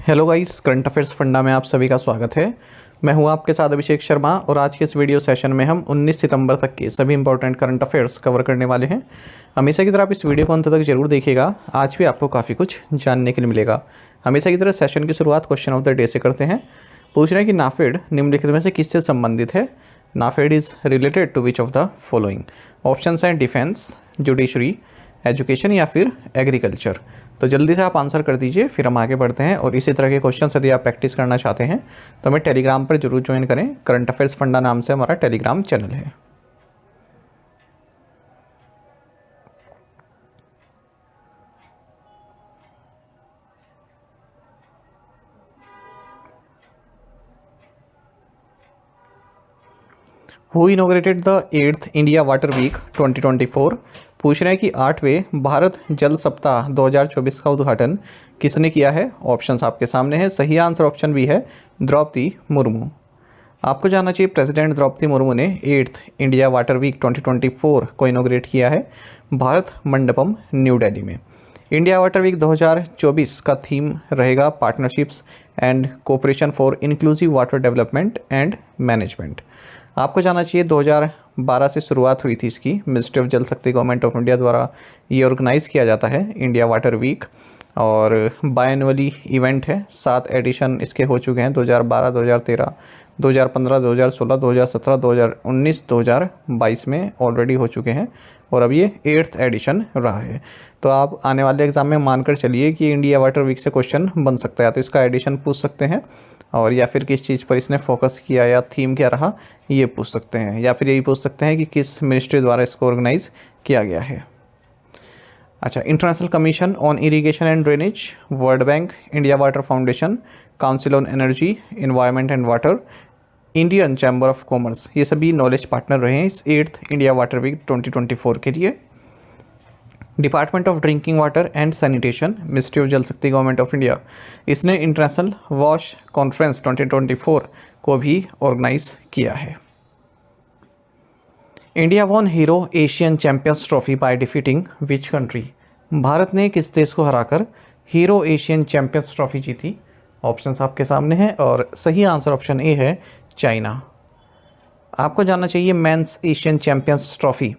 Hello guys, current affairs funda में आप सभी का स्वागत है। मैं हूं आपके साथ अभिषेक शर्मा और आज के इस वीडियो सेशन में हम 19 सितंबर तक के सभी इंपॉर्टेंट करंट अफेयर्स कवर करने वाले हैं। हमेशा की तरह आप इस वीडियो को अंत तक जरूर देखिएगा, आज भी आपको काफ़ी कुछ जानने के लिए मिलेगा। हमेशा की तरह सेशन की शुरुआत क्वेश्चन ऑफ द डे से करते हैं। पूछ रहे हैं कि नाफेड निम्नलिखित में से किससे संबंधित है। NAFED is related to which of the following. Option हैं डिफेंस, जुडिशरी, एजुकेशन या फिर एग्रीकल्चर। तो जल्दी से आप आंसर कर दीजिए, फिर हम आगे बढ़ते हैं। और इसी तरह के क्वेश्चन यदि आप प्रैक्टिस करना चाहते हैं तो हमें टेलीग्राम पर जरूर ज्वाइन करें। करंट अफेयर्स फंडा नाम से हमारा टेलीग्राम चैनल है। Who inaugurated the 8th India water week 2024। पूछ रहे हैं कि 8वें भारत जल सप्ताह 2024 का उद्घाटन किसने किया है। ऑप्शंस आपके सामने हैं। सही आंसर ऑप्शन बी है द्रौपदी मुर्मू। आपको जानना चाहिए प्रेसिडेंट द्रौपदी मुर्मू ने 8th इंडिया वाटर वीक 2024 को इनोग्रेट किया है भारत मंडपम, न्यू दिल्ली में। इंडिया वाटर वीक 2024 का थीम रहेगा partnerships and cooperation for inclusive water development and management. आपको जानना चाहिए 2012 से शुरुआत हुई थी इसकी। मिनिस्ट्री ऑफ जल शक्ति गवर्नमेंट ऑफ इंडिया द्वारा ये ऑर्गेनाइज़ किया जाता है इंडिया वाटर वीक, और बायएनुअली इवेंट है। 7 एडिशन इसके हो चुके हैं, 2012, 2013, 2015, 2016, 2017, 2019, 2022 में ऑलरेडी हो चुके हैं और अब ये 8th एडिशन रहा है। तो आप आने वाले एग्जाम में मानकर चलिए कि इंडिया वाटर वीक से क्वेश्चन बन सकता है, तो इसका एडिशन पूछ सकते हैं और या फिर किस चीज़ पर इसने फोकस किया या थीम क्या रहा ये पूछ सकते हैं, या फिर यही पूछ सकते हैं कि किस मिनिस्ट्री द्वारा इसको ऑर्गेनाइज किया गया है। अच्छा, international commission on irrigation and drainage, world bank, India water foundation, council on energy, environment and water, Indian chamber of commerce, ये सभी नॉलेज पार्टनर रहे हैं इस 8th इंडिया वाटर वीक 2024 के लिए। Department of drinking water and sanitation, ministry of जल शक्ति government of India, इसने इंटरनेशनल वॉश कॉन्फ्रेंस 2024 को भी ऑर्गेनाइज किया है। India won hero Asian Champions trophy by defeating which country. Bharat ने किस देश को हराकर हीरो एशियन चैंपियंस ट्रॉफी जीती। ऑप्शंस आपके सामने हैं और सही आंसर ऑप्शन ए है चाइना। आपको जानना चाहिए मेंस एशियन चैंपियंस ट्रॉफी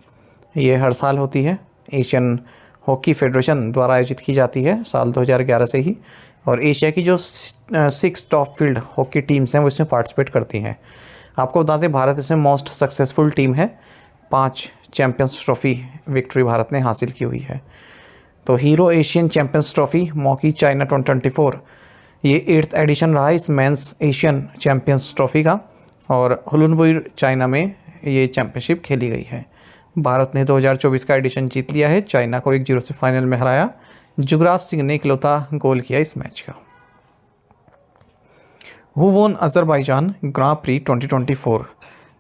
ये हर साल होती है, एशियन हॉकी फेडरेशन द्वारा आयोजित की जाती है साल 2011 से ही, और एशिया की जो 6 टॉप फील्ड हॉकी टीम्स हैं वो इसमें पार्टिसिपेट करती हैं। आपको बता दें भारत इसमें मोस्ट सक्सेसफुल टीम है, 5 चैंपियंस ट्रॉफी विक्ट्री भारत ने हासिल की हुई है। तो Hero Asian Champions Trophy Moqi China 2024 ये 8th एडिशन रहा इस मेंस एशियन चैंपियंस ट्रॉफी का, और हुलुनबुई चाइना में ये चैंपियनशिप खेली गई है। भारत ने 2024 का एडिशन जीत लिया है, चाइना को 1-0 से फाइनल में हराया। जुगराज सिंह ने इकलौता गोल किया इस मैच का। Who won Azerbaijan grand prix 2024।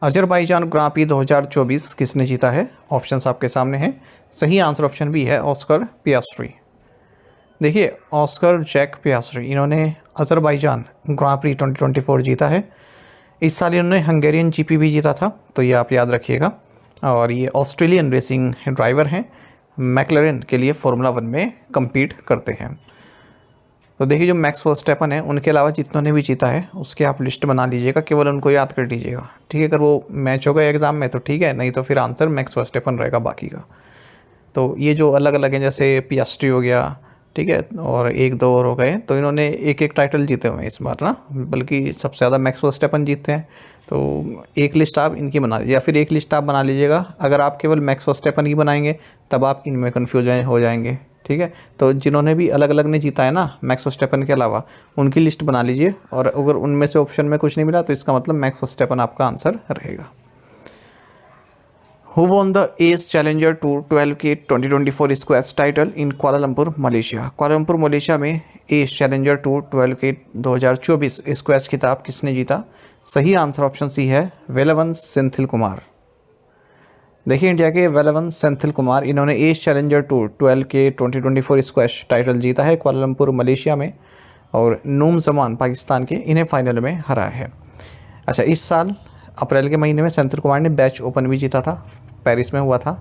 Azerbaijan grand prix 2024 किसने जीता है। ऑप्शंस आपके सामने हैं। सही आंसर ऑप्शन बी है ऑस्कर पियास्ट्री। देखिए, ऑस्कर जैक पियास्ट्री इन्होंने अजरबैजान ग्रां प्री 2024 जीता है। इस साल इन्होंने हंगेरियन जीपी भी जीता था, तो ये आप याद रखिएगा। और ये ऑस्ट्रेलियन रेसिंग ड्राइवर हैं, मैक्लरेन के लिए फार्मूला 1 में compete करते हैं। तो देखिए, जो मैक्स वर्स्टैपन है उनके अलावा जितनों ने भी जीता है उसके आप लिस्ट बना लीजिएगा, केवल उनको याद कर लीजिएगा, ठीक है। अगर वो मैच होगा एग्जाम में तो ठीक है, नहीं तो फिर आंसर मैक्स वर्स्टैपन रहेगा बाकी का। तो ये जो अलग अलग हैं, जैसे पियास्ट्री हो गया, ठीक है, और 1-2 और हो गए, तो इन्होंने एक टाइटल जीते हुए हैं इस बार ना, बल्कि सबसे ज़्यादा मैक्स वर्स्टैपन जीतते हैं। तो एक लिस्ट आप इनकी बना लीजिए, या फिर एक लिस्ट आप बना लीजिएगा। अगर आप केवल मैक्स वर्स्टैपन की बनाएंगे तब आप इनमें कन्फ्यूज हो जाएंगे, ठीक है। तो जिन्होंने भी अलग अलग ने जीता है ना मैक्स वर्स्टैपन के अलावा, उनकी लिस्ट बना लीजिए, और अगर उनमें से ऑप्शन में कुछ नहीं मिला तो इसका मतलब मैक्स वर्स्टैपन आपका आंसर रहेगा। Who won the Ace Challenger Tour 12K 2024 squash title in Kuala Lumpur Malaysia. Kuala Lumpur Malaysia में Ace Challenger Tour 12K 2024 squash खिताब किसने जीता। सही आंसर ऑप्शन सी है वेलवन सेंथिल कुमार। देखिए, इंडिया के वेलवन सेंथिल कुमार इन्होंने S Challenger Tour 12K 2024 squash title जीता है कुआलालंपुर मलेशिया में, और नूम जमान पाकिस्तान के इन्हें फाइनल में हराया है। अच्छा, इस साल अप्रैल के महीने में सेंथिल कुमार ने बैच ओपन भी जीता था, पेरिस में हुआ था।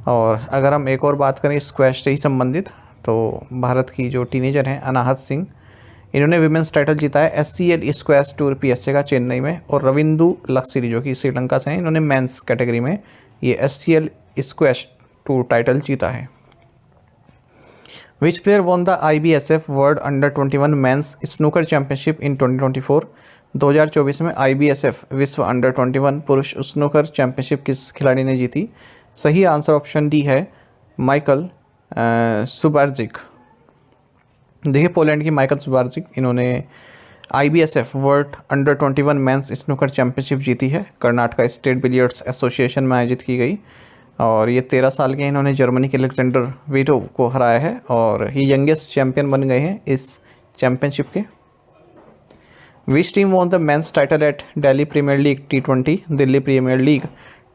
और अगर हम एक और बात करें स्क्वैश से ही संबंधित, तो भारत की जो टीनेजर हैं अनाहत सिंह, इन्होंने विमेंस टाइटल जीता है SCL स्क्वैश टूर PSA का चेन्नई में, और रविंदु लक्सिरी जो कि श्रीलंका से हैं, इन्होंने मेंस कैटेगरी में ये SCL स्क्वैश टूर टाइटल जीता है। Which player won the IBSF world अंडर-21 मेंस स्नूकर चैंपियनशिप इन 2024? 2024 में IBSF विश्व अंडर-21 पुरुष स्नूकर चैंपियनशिप किस खिलाड़ी ने जीती? सही आंसर ऑप्शन डी है माइकल सुबार्जिक। देखिए पोलैंड की माइकल सुबार्जिक, इन्होंने IBSF वर्ल्ड अंडर-21 मेंस स्नूकर चैंपियनशिप जीती है, कर्नाटका स्टेट बिलियर्ड्स एसोसिएशन में आयोजित की गई, और ये 13 साल के इन्होंने जर्मनी के अलेक्जेंडर वीटोव को हराया है, और ये यंगेस्ट चैंपियन बन गए हैं इस चैंपियनशिप के। Which team won the men's title at Delhi premier league T20? Delhi premier league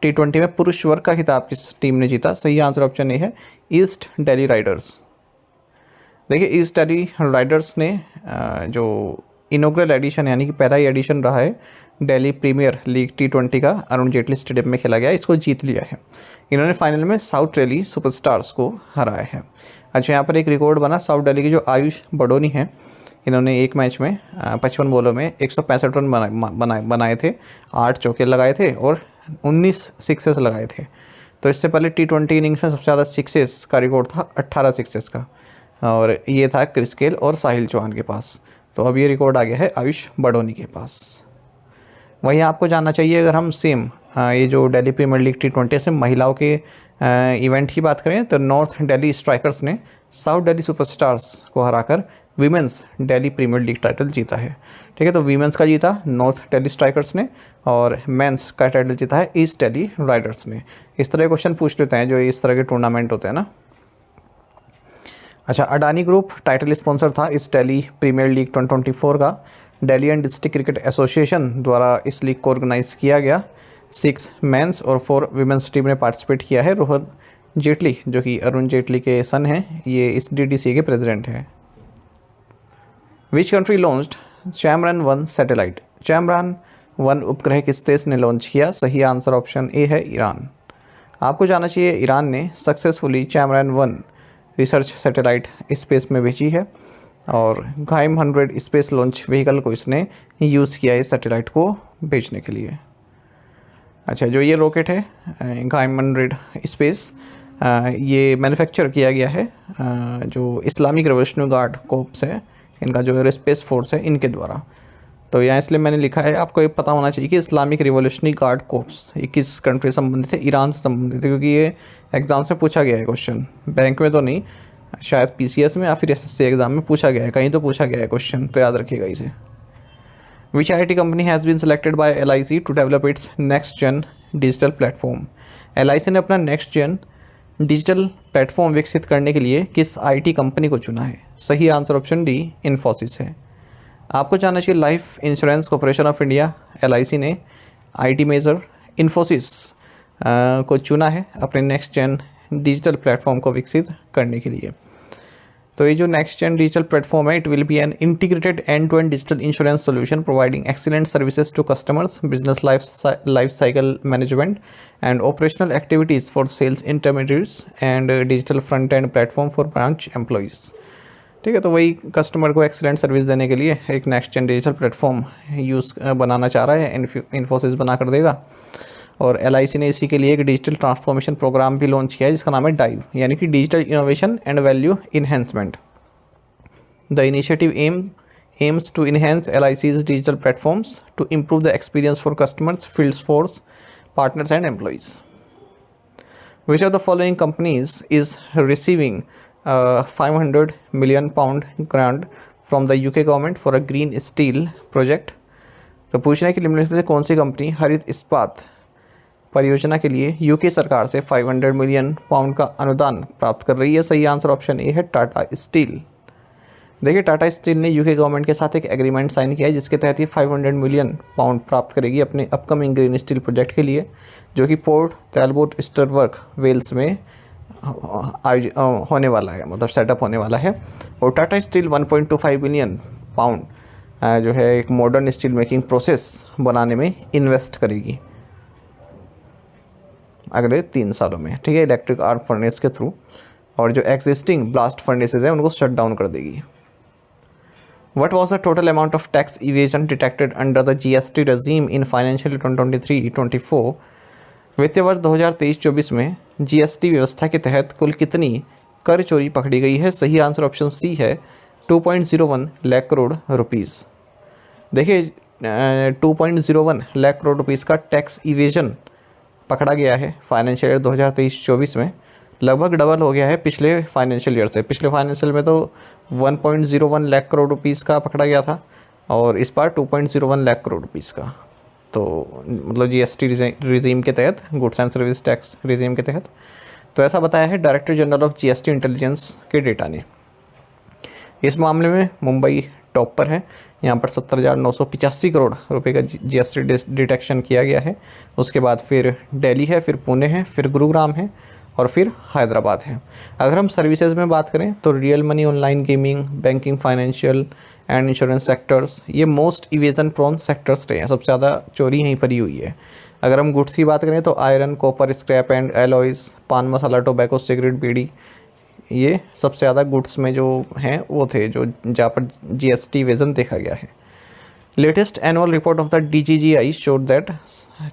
T20 में पुरुष वर्ग का खिताब किस टीम ने जीता? सही आंसर ऑप्शन ए है ईस्ट दिल्ली राइडर्स। देखिए ईस्ट दिल्ली राइडर्स ने जो इनॉग्रल एडिशन यानी कि पहला ही एडिशन रहा है दिल्ली प्रीमियर लीग T20 का, अरुण जेटली स्टेडियम में खेला गया, इसको जीत लिया है। इन्होंने फाइनल में साउथ दिल्ली सुपरस्टार्स को हराया है। अच्छा, यहाँ पर एक रिकॉर्ड बना, साउथ दिल्ली की जो आयुष बडोनी है, इन्होंने एक मैच में 55 बॉलों में 165 रन बनाए थे, 8 चौके लगाए थे और 19 सिक्सेस लगाए थे। तो इससे पहले T20 इनिंग्स में सबसे ज़्यादा सिक्सेस का रिकॉर्ड था 18 सिक्सेस का, और ये था क्रिस गेल और साहिल चौहान के पास। तो अब ये रिकॉर्ड आ गया है आयुष बडोनी के पास। वहीं आपको जानना चाहिए, अगर हम सेम ये जो दिल्ली प्रीमियर लीग T20 से महिलाओं के इवेंट की बात करें तो नॉर्थ दिल्ली स्ट्राइकर्स ने साउथ दिल्ली सुपरस्टार्स को हराकर women's Delhi premier league title जीता है। ठीक है, तो वीमेंस का जीता नॉर्थ दिल्ली स्ट्राइकर्स ने, और मेंस का टाइटल जीता है ईस्ट दिल्ली राइडर्स ने। इस तरह के क्वेश्चन पूछ लेते हैं जो इस तरह के टूर्नामेंट होते हैं ना। अच्छा, अडानी ग्रुप टाइटल स्पॉन्सर था इस दिल्ली प्रीमियर लीग 2024 का। Delhi and district cricket association द्वारा इस लीग को ऑर्गेनाइज किया गया। 6 मेंस और 4 वीमेंस टीम ने पार्टिसिपेट किया है। रोहन जेटली जो कि अरुण जेटली के सन हैं, ये इस DDC के प्रेसिडेंट हैं। Which country launched Chamran one satellite? Chamran one उपग्रह किस देश ने लॉन्च किया? सही आंसर ऑप्शन ए है ईरान। आपको जानना चाहिए ईरान ने सक्सेसफुली चैमरन-1 रिसर्च सैटेलाइट स्पेस में भेजी है, और गाइम 100 स्पेस लॉन्च व्हीकल को इसने यूज़ किया है इस सैटेलाइट को भेजने के लिए। अच्छा, जो ये रॉकेट है गाइम 100 स्पेस, ये मैन्युफैक्चर किया गया है जो इस्लामिक रेवोल्यूशनरी गार्ड कोर्प्स है, इनका जो एयरोस्पेस फोर्स है, इनके द्वारा। तो यहाँ इसलिए मैंने लिखा है, आपको ये पता होना चाहिए कि इस्लामिक रिवॉल्यूशनरी गार्ड कोर्प्स ये किस कंट्री से संबंधित है? ईरान से संबंधित है, क्योंकि ये एग्ज़ाम से पूछा गया है क्वेश्चन, बैंक में तो नहीं, शायद PCS में या फिर SSC एग्ज़ाम में पूछा गया है, कहीं तो पूछा गया है क्वेश्चन, तो याद रखिएगा इसे। Which IT company has been selected by LIC to develop its next gen digital platform? LIC ने अपना नेक्स्ट जेन डिजिटल प्लेटफॉर्म विकसित करने के लिए किस IT कंपनी को चुना है? सही आंसर ऑप्शन डी इन्फोसिस है। आपको जानना चाहिए life insurance corporation of India LIC ने IT मेजर इन्फोसिस को चुना है अपने नेक्स्ट जेन डिजिटल प्लेटफॉर्म को विकसित करने के लिए। तो ये जो नेक्स्ट जेन डिजिटल प्लेटफॉर्म है, it will be an integrated end to end digital insurance solution providing excellent services to customers, business life cycle management and operational activities for sales intermediates and digital front end platform for branch employees. ठीक है, तो वही customer को excellent service देने के लिए एक next gen digital platform बनाना चाह रहा है, इन्फोसिस बना कर देगा। और LIC ने इसी के लिए एक डिजिटल ट्रांसफॉर्मेशन प्रोग्राम भी लॉन्च किया है जिसका नाम है डाइव, यानी कि digital innovation and value enhancement. The initiative aims to enhance LIC's digital platforms to improve the experience for customers, field force, partners and employees. Which of the following companies is receiving a £500 million grant from the UK government for a green steel project? तो पूछना है कि निम्नलिखित में से कौन सी company हरित इस्पात परियोजना के लिए UK सरकार से £500 मिलियन का अनुदान प्राप्त कर रही है? सही आंसर ऑप्शन ए है टाटा स्टील। देखिए, टाटा स्टील ने UK गवर्नमेंट के साथ एक एग्रीमेंट साइन किया है जिसके तहत ये £500 मिलियन प्राप्त करेगी अपने अपकमिंग ग्रीन स्टील प्रोजेक्ट के लिए, जो कि पोर्ट टैलबोट स्टरवर्क वेल्स में होने वाला है, मतलब सेटअप होने वाला है। और टाटा स्टील 1.25 बिलियन जो है एक मॉडर्न स्टील मेकिंग प्रोसेस बनाने में इन्वेस्ट करेगी अगले 3 सालों में। ठीक है, इलेक्ट्रिक आर्क फर्नेस के थ्रू, और जो एग्जिस्टिंग ब्लास्ट फर्नेसेज हैं उनको शट डाउन कर देगी। What was the total amount of tax evasion detected under the GST regime in financial year 2023-24? वित्तीय वर्ष 2023-24 में जीएसटी व्यवस्था के तहत कुल कितनी कर चोरी पकड़ी गई है? सही आंसर ऑप्शन सी है 2.01 लाख करोड़ रुपीज़। देखिए 2.01 लाख करोड़ रुपीज़ का टैक्स इवेजन पकड़ा गया है फाइनेंशियल ईयर 2023-24 में। लगभग डबल हो गया है पिछले फाइनेंशियल ईयर से। पिछले फाइनेंशियल में तो 1.01 लाख करोड़ रुपीज़ का पकड़ा गया था और इस बार 2.01 लाख करोड़ रुपीज़ का। तो मतलब जीएसटी रिजीम के तहत, goods and service tax regime के तहत। तो ऐसा बताया है director general of GST intelligence के डेटा ने। इस मामले में मुंबई टॉप पर है। यहाँ पर 70,985 करोड़ रुपए का जीएसटी डिटेक्शन किया गया है। उसके बाद फिर दिल्ली है, फिर पुणे है, फिर गुरुग्राम है और फिर हैदराबाद है। अगर हम सर्विसेज में बात करें तो real money, online gaming, banking, financial and insurance sectors, ये मोस्ट इवेजन प्रोन सेक्टर्स रहे हैं। सबसे ज़्यादा चोरी यहीं पर ही हुई है। अगर हम गुड्स की बात करें तो iron, copper, scrap and alloys, पान मसाला, टोबैको, सिगरेट, बीड़ी, ये सबसे ज़्यादा गुड्स में जो हैं वो थे जो जहाँ पर जीएसटी इवेजन देखा गया है। Latest annual report of the DGGI showed that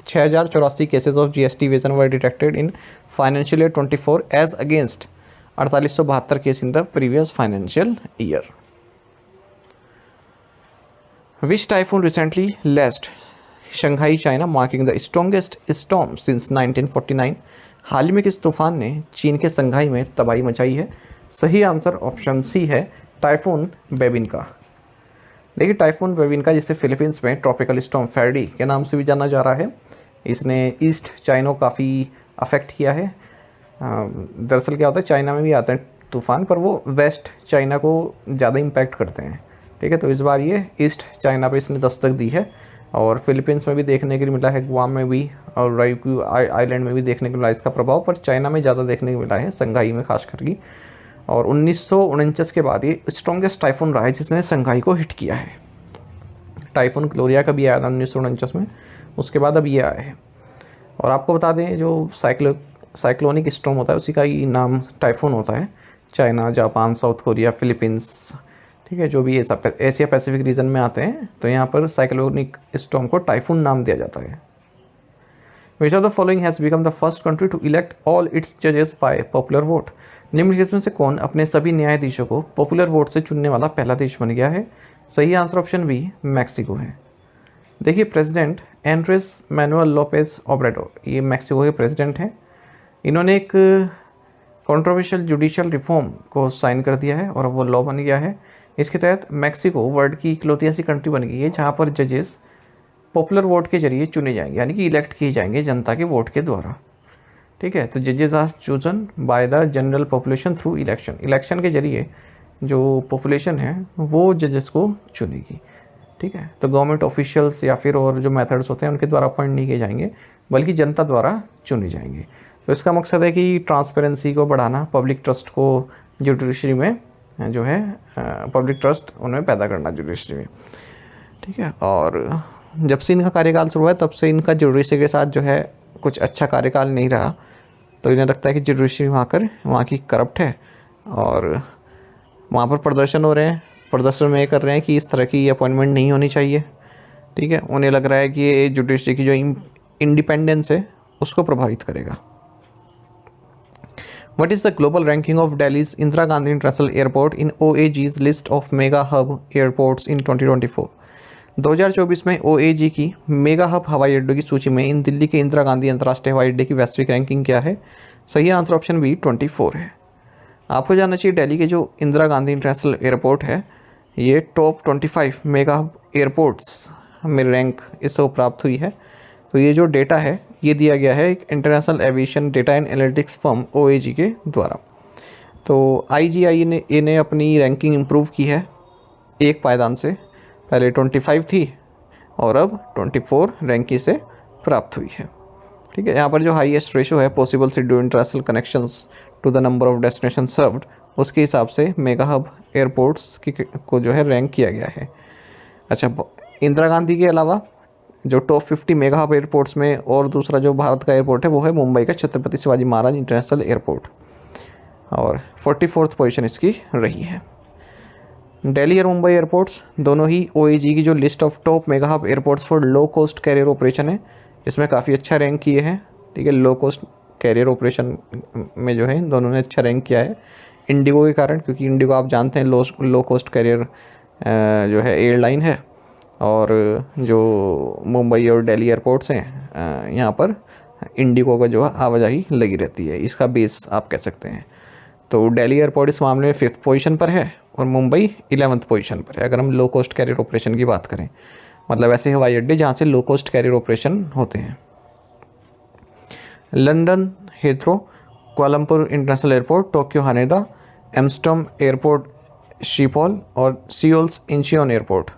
6,084 cases of GST evasion were detected in financial year 24 as against 4872 case in the previous financial year. Which typhoon recently lashed Shanghai China marking the strongest storm since 1949? हाल ही में किस तूफान ने चीन के Shanghai में तबाही मचाई है? सही आंसर ऑप्शन सी है टाइफून बेबिन का। देखिए टाइफून बेबिन का, जिसे फिलीपींस में ट्रॉपिकल स्टॉर्म फेरडी के नाम से भी जाना जा रहा है, इसने ईस्ट चाइना को काफ़ी अफेक्ट किया है। दरअसल क्या होता है, चाइना में भी आते हैं तूफ़ान, पर वो वेस्ट चाइना को ज़्यादा इम्पैक्ट करते हैं। ठीक है, तो इस बार ये ईस्ट चाइना पे इसने दस्तक दी है और फिलीपींस में भी देखने के लिए मिला है, गुआम में भी और राइक्यू आइलैंड में भी देखने को मिला इसका प्रभाव, पर चाइना में ज़्यादा देखने को मिला है, शंघाई में खास करके। और 1949 के बाद ये स्ट्रॉन्गेस्ट टाइफून रहा है जिसने शंघाई को हिट किया है। टाइफून ग्लोरिया का भी आया था 1949 में, उसके बाद अब ये आया है। और आपको बता दें जो साइक्लोनिक स्टॉर्म होता है उसी का ही नाम टाइफून होता है। China, Japan, south Korea, Philippines, ठीक है, जो भी ये सब एशिया पैसिफिक रीजन में आते हैं, तो यहाँ पर साइक्लोनिक स्टॉर्म को टाइफून नाम दिया जाता है। Which of the following has become the first country to elect all its जजेस बाय पॉपुलर वोट? निम्नलिखित में से कौन अपने सभी न्यायाधीशों को पॉपुलर वोट से चुनने वाला पहला देश बन गया है? सही आंसर ऑप्शन बी मैक्सिको है। देखिए president Andres Manuel Lopez Obrador, ये मैक्सिको के प्रेसिडेंट हैं। इन्होंने एक कंट्रोवर्शियल जुडिशियल रिफॉर्म को साइन कर दिया है और वो लॉ बन गया है। इसके तहत मैक्सिको वर्ल्ड की इकलौती ऐसी कंट्री बन गई है जहाँ पर जजेस पॉपुलर वोट के जरिए चुने जाएंगे, यानी कि इलेक्ट किए जाएंगे जनता के वोट के द्वारा। ठीक है, तो जजेस are chosen by the general population through election. Election के जरिए जो पॉपुलेशन है वो जजेस को चुनेगी। ठीक है, तो गवर्नमेंट ऑफिशियल्स या फिर और जो मेथड्स होते हैं उनके द्वारा अपॉइंट नहीं किए जाएंगे, बल्कि जनता द्वारा चुने जाएंगे। तो इसका मकसद है कि ट्रांसपेरेंसी को बढ़ाना, पब्लिक ट्रस्ट को जुडिशरी में जो है पब्लिक ट्रस्ट उनमें पैदा करना जुडिशरी में। ठीक है, और जब से इनका कार्यकाल शुरू हुआ है तब से इनका जुडिशरी के साथ जो है कुछ अच्छा कार्यकाल नहीं रहा, तो इन्हें लगता है कि जुडिशरी वहाँ की करप्ट है और वहाँ पर प्रदर्शन हो रहे हैं। प्रदर्शन में ये कर रहे हैं कि इस तरह की अपॉइंटमेंट नहीं होनी चाहिए। ठीक है, उन्हें लग रहा है कि ये जुडिशरी की जो इंडिपेंडेंस है उसको प्रभावित करेगा। What is the global ranking of Delhi's Indira Gandhi International Airport in OAG's list of mega hub airports in 2024? 2024 में OAG की मेगा हब हवाई अड्डों की सूची में इन दिल्ली के इंदिरा गांधी अंतर्राष्ट्रीय हवाई अड्डे की वैश्विक रैंकिंग क्या है? सही आंसर ऑप्शन बी 24 है। आपको जानना चाहिए दिल्ली के जो इंदिरा गांधी इंटरनेशनल एयरपोर्ट है ये टॉप 25 मेगा हब एयरपोर्ट्स में रैंक इसको प्राप्त हुई है। तो ये जो डेटा है ये दिया गया है एक international aviation data and analytics firm OAG के द्वारा। तो IGI ने अपनी रैंकिंग इम्प्रूव की है एक पायदान से, पहले 25 थी और अब 24 रैंक से प्राप्त हुई है। ठीक है, यहाँ पर जो हाईएस्ट रेशो है possible schedule international connections to the number of destination served, उसके हिसाब से मेगा हब एयरपोर्ट्स को जो है रैंक किया गया है। अच्छा, इंदिरा गांधी के अलावा जो टॉप 50 मेगा हब एयरपोर्ट्स में और दूसरा जो भारत का एयरपोर्ट है वो है मुंबई का छत्रपति शिवाजी महाराज इंटरनेशनल एयरपोर्ट और 44th पोजीशन इसकी रही है। दिल्ली और मुंबई एयरपोर्ट्स दोनों ही ओएजी की जो list of top mega hub airports for low cost carrier operation है, इसमें काफ़ी अच्छा रैंक किए हैं। ठीक है, लो कॉस्ट कैरियर ऑपरेशन में जो है दोनों ने अच्छा रैंक किया है इंडिगो के कारण, क्योंकि इंडिगो आप जानते हैं लो कॉस्ट कैरियर जो है एयरलाइन है। और जो मुंबई और दिल्ली एयरपोर्ट्स हैं यहाँ पर इंडिगो का जो है आवाजाही लगी रहती है, इसका बेस आप कह सकते हैं। तो दिल्ली एयरपोर्ट इस मामले में 5th पोजीशन पर है और मुंबई 11th पोजीशन पर है, अगर हम लो कॉस्ट कैरियर ऑपरेशन की बात करें, मतलब ऐसे हवाई अड्डे जहाँ से लो कॉस्ट कैरियर ऑपरेशन होते हैं। London Heathrow, Kuala Lumpur international airport, Tokyo Haneda, Amsterdam airport Schiphol और सियोल्स इंचियोन एयरपोर्ट,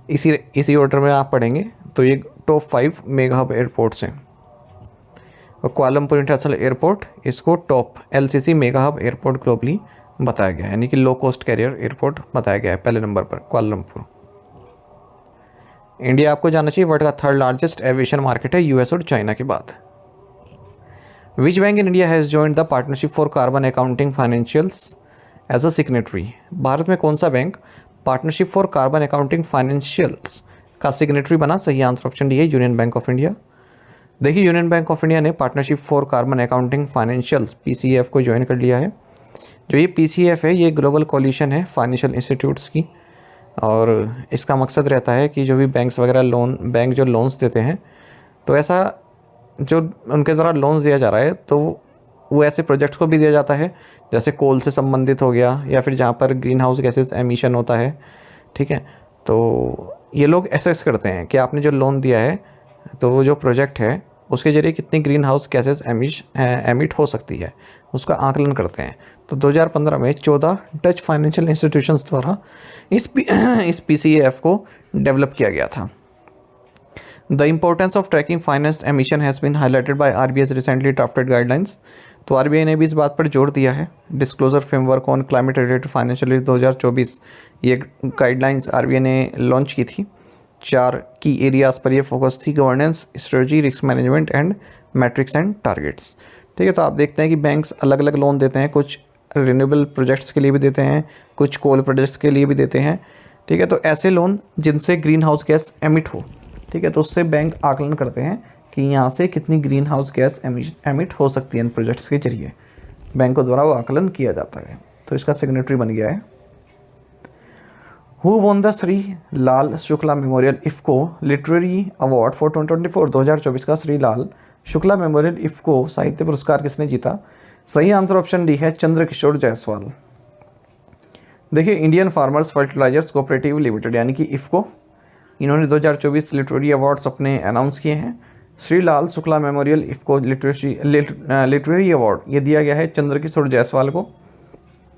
इसी ऑर्डर में आप पढ़ेंगे। तो ये टॉप 5 मेगा हब एयरपोर्ट्स हैं। और कोलंबपुर इंटरनेशनल एयरपोर्ट इसको top LCC mega hub airport globally बताया गया है, यानी कि लो कॉस्ट कैरियर एयरपोर्ट बताया गया है पहले नंबर पर कोलंबपुर। इंडिया आपको जानना चाहिए वर्ल्ड का 3rd लार्जेस्ट एविएशन मार्केट है यूएस और चाइना के बाद। Which bank in India has joined the partnership for carbon accounting financials as a signatory? Bharat में कौन सा bank partnership for carbon accounting financials का सिग्नेटरी बना? सही आंसर ऑप्शन डी है यूनियन बैंक ऑफ इंडिया। देखिए, यूनियन बैंक ऑफ इंडिया ने partnership for carbon accounting financials PCF को ज्वाइन कर लिया है। जो ये पीसीएफ है ये ग्लोबल कॉलिशन है फाइनेंशियल इंस्टीट्यूट्स की, और इसका मकसद रहता है कि जो भी बैंक्स वगैरह बैंक जो लोन्स देते हैं, तो ऐसा जो उनके द्वारा लोन्स दिया जा रहा है तो वो ऐसे प्रोजेक्ट्स को भी दिया जाता है जैसे कोल से संबंधित हो गया, या फिर जहाँ पर ग्रीन हाउस गैसेज एमिशन होता है। ठीक है, तो ये लोग एसेस करते हैं कि आपने जो लोन दिया है तो वो जो प्रोजेक्ट है उसके जरिए कितनी ग्रीन हाउस गैसेज एमिट हो सकती है, उसका आकलन करते हैं। तो 2015 में 14 डच फाइनेंशियल इंस्टीट्यूशंस द्वारा इस पीसीएफ को डेवलप किया गया था। The importance of tracking financed emission has been highlighted by RBI's recently drafted guidelines. तो आरबीआई ने भी इस बात पर जोर दिया है। Disclosure framework on climate related financial year 2024 ये गाइडलाइंस आरबीआई ने लॉन्च की थी। 4 की एरियाज़ पर ये फोकस थी: governance, strategy, risk management and matrix and targets. ठीक है, तो आप देखते हैं कि बैंक्स अलग अलग लोन देते हैं, कुछ रिन्यूएबल प्रोजेक्ट्स के लिए भी देते हैं, कुछ कोल प्रोजेक्ट्स के लिए भी देते हैं। ठीक है, तो ऐसे लोन जिनसे ग्रीन हाउस गैस एमिट हो, ठीक है, तो उससे बैंक आकलन करते हैं कि यहाँ से कितनी ग्रीन हाउस गैस एमिट हो सकती है इन प्रोजेक्ट्स के जरिए, बैंकों द्वारा वो आकलन किया जाता है। तो इसका सिग्नेटरी बन गया है। Who won the Shri Lal Shukla memorial IFFCO literary award for 2024? 2024 का श्री लाल शुक्ला मेमोरियल इफ्को साहित्य पुरस्कार किसने जीता? सही आंसर ऑप्शन डी है चंद्रकिशोर जायसवाल। देखिए, Indian Farmers Fertilisers Cooperative Limited यानी कि इफ्को, इन्होंने 2024 लिटरेरी अवार्ड्स अपने अनाउंस किए हैं। Shri Lal Shukla memorial IFFCO literary award ये दिया गया है चंद्रकिशोर जायसवाल को,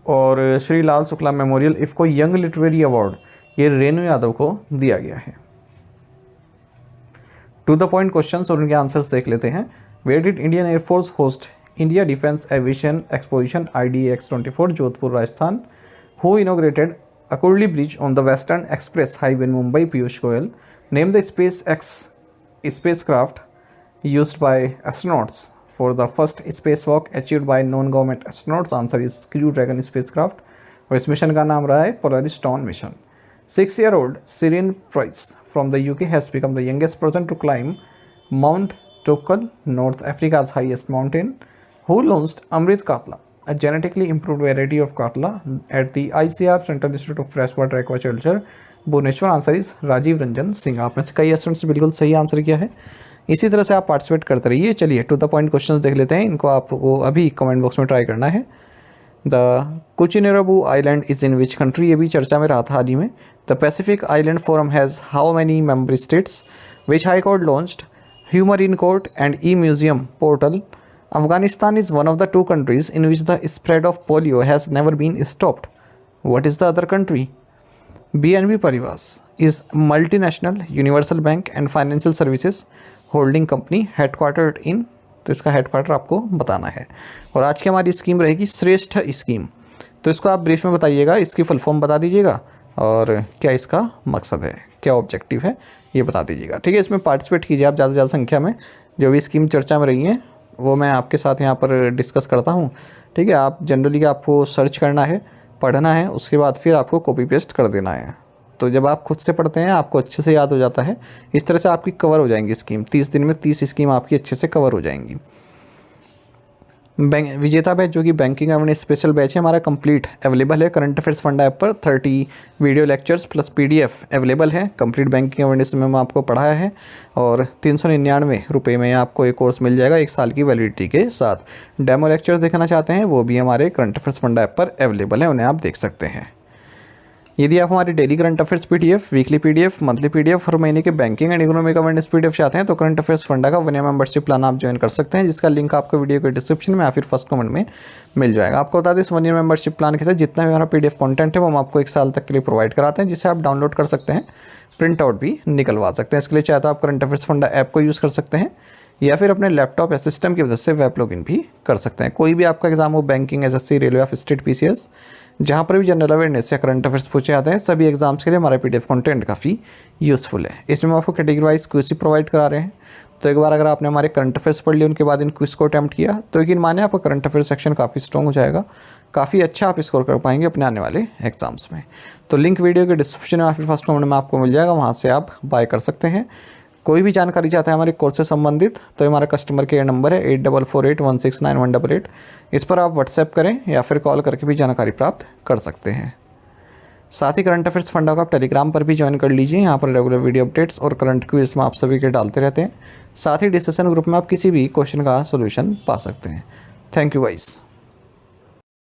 और Shri Lal Shukla memorial IFFCO young literary award ये रेणु यादव को दिया गया है। टू द पॉइंट क्वेश्चंस और उनके आंसर्स देख लेते हैं। Where did Indian Air Force host India Defence Aviation Exposition IDX-24 Jodhpur Rajasthan? Who inaugurated Akurli Bridge on the Western Express Highway in Mumbai? Piyush Goyal. Name the SpaceX spacecraft used by astronauts for the first spacewalk achieved by non-government astronauts. Answer is Crew Dragon spacecraft. और इस mission का नाम रहा है Polaris Dawn mission. 6-year-old Sirin Price from the UK has become the youngest person to climb Mount Tokel, North Africa's highest mountain. Who launched Amrit Katla, a genetically improved variety of katla, at the ICR Central Institute of Freshwater Aquaculture, Bhubaneswar? Answer is Rajiv Ranjan Singh. आप में से कई students बिल्कुल सही answer किया है। इसी तरह से आप पार्टिसिपेट करते रहिए। चलिए टू द पॉइंट क्वेश्चंस देख लेते हैं, इनको आपको अभी कमेंट बॉक्स में ट्राई करना है। The Kuchinoerabu island is in which country? ये भी चर्चा में रहा था हाल ही में। The Pacific Island Forum has how many member states? Which high court launched Humarin court and e museum portal? Afghanistan is one of the 2 countries in which the spread of polio has never been stopped. What is the other country? BNB Paribas is multinational universal bank and financial services holding company headquartered in, तो इसका headquarter आपको बताना है। और आज की हमारी scheme रहेगी श्रेष्ठ स्कीम। तो इसको आप ब्रीफ में बताइएगा, इसकी फुल फॉर्म बता दीजिएगा और क्या इसका मकसद है, क्या ऑब्जेक्टिव है, ये बता दीजिएगा। ठीक है, इसमें पार्टिसिपेट कीजिए आप ज़्यादा से ज़्यादा संख्या में। जो भी स्कीम चर्चा में रही हैं वो मैं आपके साथ यहाँ पर डिस्कस करता हूँ। ठीक है, आप जनरली आपको सर्च करना है पढ़ना है, उसके बाद फिर आपको कॉपी पेस्ट कर देना है। तो जब आप खुद से पढ़ते हैं आपको अच्छे से याद हो जाता है। इस तरह से आपकी कवर हो जाएंगी स्कीम, 30 दिन में 30 स्कीम आपकी अच्छे से कवर हो जाएंगी। बैंक विजेता बैच जो कि बैंकिंग अवेयरनेस स्पेशल बैच है हमारा कंप्लीट अवेलेबल है करंट अफेयर्स फंडा ऐप पर। 30 video lectures plus PDF available है। कंप्लीट बैंकिंग अवेयरनेस में आपको पढ़ाया है और 399 रुपये में आपको एक कोर्स मिल जाएगा 1 साल की वैलिडिटी के साथ। डेमो लेक्चर्स देखना चाहते हैं वो भी हमारे करंट अफेयर्स फंडा ऐप पर अवेलेबल है, उन्हें आप देख सकते हैं। यदि आप हमारी daily current affairs PDF, weekly PDF, monthly PDF और महीने के banking and economic awareness PDF चाहते हैं तो करंट अफेयर्स फंडा का 1 ईयर मेंबरशिप प्लान आप ज्वाइन कर सकते हैं, जिसका लिंक आपको वीडियो के डिस्क्रिप्शन में या फिर फर्स्ट कमेंट में मिल जाएगा। आपको बता दें इस 1 ईयर मेंबरशिप प्लान के तहत जितना भी हमारा पीडीएफ कंटेंट है वो हम आपको 1 साल तक के लिए प्रोवाइड कराते हैं, जिसे आप डाउनलोड कर सकते हैं, प्रिंट आउट भी निकलवा सकते हैं। इसके लिए चाहे तो आप करंट अफेयर्स फंडा ऐप को यूज़ कर सकते हैं या फिर अपने लैपटॉप या सिस्टम की मदद से वेब लॉगिन भी कर सकते हैं। कोई भी आपका एग्जाम हो, बैंकिंग, एसएससी, रेलवे या स्टेट पीसीएस, जहाँ पर भी जनरल अवेयरनेस या करंट अफेयर्स पूछे जाते हैं, सभी एग्जाम्स के लिए हमारा पीडीएफ कंटेंट काफ़ी यूज़फुल है। इसमें हम आपको कैटेगरी वाइज क्विज प्रोवाइड करा रहे हैं। तो एक बार अगर आपने हमारे करंट अफेयर्स पढ़ लिए उनके बाद इन क्विज को अटैम्प्ट किया तो यकीन माने आपका करंट अफेयर्स सेक्शन काफ़ी स्ट्रॉन्ग हो जाएगा, काफ़ी अच्छा आप स्कोर कर पाएंगे अपने आने वाले एग्जाम्स में। तो लिंक वीडियो के डिस्क्रिप्शन में या फिर फर्स्ट कमेंट में आपको मिल जाएगा, वहाँ से आप बाय कर सकते हैं। कोई भी जानकारी चाहता है हमारे कोर्स से संबंधित तो हमारा कस्टमर केयर नंबर है 8448169188। इस पर आप व्हाट्सएप करें या फिर कॉल करके भी जानकारी प्राप्त कर सकते हैं। साथ ही करंट अफेयर्स फंडा को आप टेलीग्राम पर भी ज्वाइन कर लीजिए, यहाँ पर रेगुलर वीडियो अपडेट्स और करंट क्विज में आप सभी के डालते रहते हैं। साथ ही डिस्कशन ग्रुप में आप किसी भी क्वेश्चन का सोल्यूशन पा सकते हैं। Thank you guys.